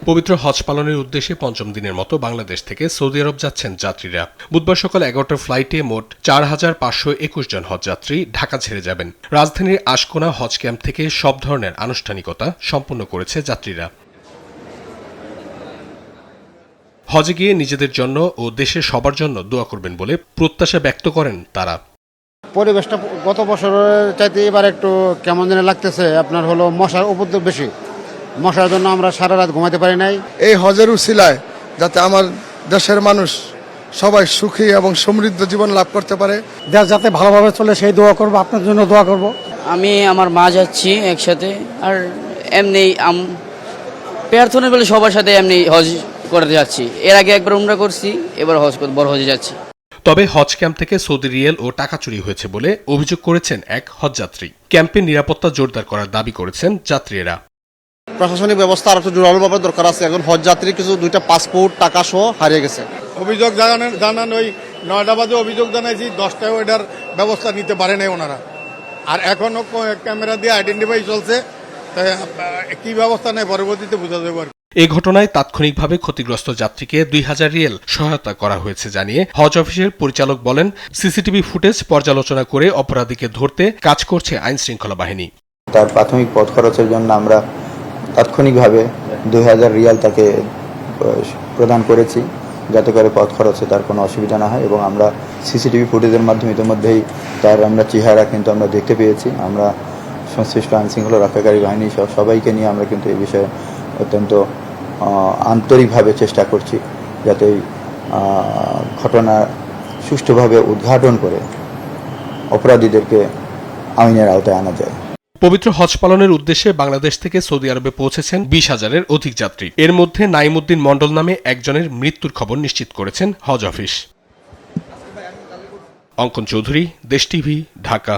পবিত্র হজ পালনের উদ্দেশ্যে পঞ্চম দিনের মতো বাংলাদেশ থেকে সৌদি আরব যাচ্ছেন যাত্রীরা। বুধবার সকাল 11টার ফ্লাইটে মোট 4,521 জন হজযাত্রী ঢাকা ছেড়ে যাবেন। রাজধানীর আশকোনা হজ ক্যাম্প থেকে সব ধরনের আনুষ্ঠানিকতা সম্পন্ন করেছে যাত্রীরা। হজে গিয়ে নিজেদের জন্য ও দেশের সবার জন্য দোয়া করবেন বলে প্রত্যাশা ব্যক্ত করেন তারা। পরিবেশটা গত বছরের চাইতে এবার একটু কেমন যেন লাগতেছে। আপনার হলো মশার উপদ্রব বেশি, মশার জন্য আমরা সারা রাত ঘুমাতে পারি নাই। এই হজের উসিলায় যাতে আমার দেশের মানুষ সবাই সুখী এবং সমৃদ্ধ জীবন লাভ করতে পারে, দেশ যাতে ভালোভাবে চলে সেই দোয়া করব, আপনার জন্য দোয়া করব। আমি আমার মা যাচ্ছি একসাথে, আর এমনি প্রার্থনা বলে সবার সাথে এমনি হজ করতে যাচ্ছি। এর আগে একবার উমরা করছি, এবার বড় হজে যাচ্ছি। তবে হজ ক্যাম্প থেকে সৌদি রিয়েল ও টাকা চুরি হয়েছে বলে অভিযোগ করেছেন এক হজযাত্রী। ক্যাম্পের নিরাপত্তা জোরদার করার দাবি করেছেন যাত্রীরা। প্রশাসনিক ব্যবস্থা আরো জোরালোভাবে দরকার আছে। এখন হজ যাত্রী কিছু 2টা পাসপোর্ট টাকা সহ হারিয়ে গেছে। অভিযোগ জানান ওই 9টা বাজে অভিযোগ জানাইছি, 10টায় ওইটার ব্যবস্থা নিতে পারে নাই ওনারা। আর এখনো ক্যামেরা দিয়ে আইডেন্টিফাই চলছে, তাই কি ব্যবস্থা নেয় পরবর্তীতে বোঝা যাবে। এই ঘটনায় তাৎক্ষণিকভাবে ক্ষতিগ্রস্ত যাত্রীকে 2,000 রিয়েল সহায়তা করা হয়েছে জানিয়ে হজ অফিসের পরিচালক বলেন, সিসিটিভি ফুটেজ পর্যালোচনা করে অপরাধীকে ধরতে কাজ করছে আইন শৃঙ্খলা বাহিনী। তার প্রাথমিক পথ খরচের জন্য আমরা তাৎক্ষণিকভাবে 2,000 রিয়াল তাকে প্রদান করেছি, যাতে করে পথ খরচে তার কোনো অসুবিধা না হয়। এবং আমরা সিসিটিভি ফুটেজের মাধ্যমে ইতিমধ্যেই তার আমরা চেহারা কিন্তু আমরা দেখতে পেয়েছি। আমরা সংশ্লিষ্ট আইন শৃঙ্খলা রক্ষাকারী বাহিনী সহ সবাইকে নিয়ে আমরা কিন্তু এই বিষয়ে অত্যন্ত আন্তরিকভাবে চেষ্টা করছি, যাতে এই ঘটনা সুষ্ঠুভাবে উদ্ঘাটন করে অপরাধীদেরকে আইনের আওতায় আনা যায়। পবিত্র হজ পালনের উদ্দেশ্যে বাংলাদেশ থেকে সৌদি আরবে পৌঁছেছেন 20,000-এর অধিক যাত্রী। এর মধ্যে নাইমুদ্দিন মণ্ডল নামে একজনের মৃত্যুর খবর নিশ্চিত করেছেন হজ অফিস। অঙ্কন চৌধুরী, দেশ টিভি, ঢাকা।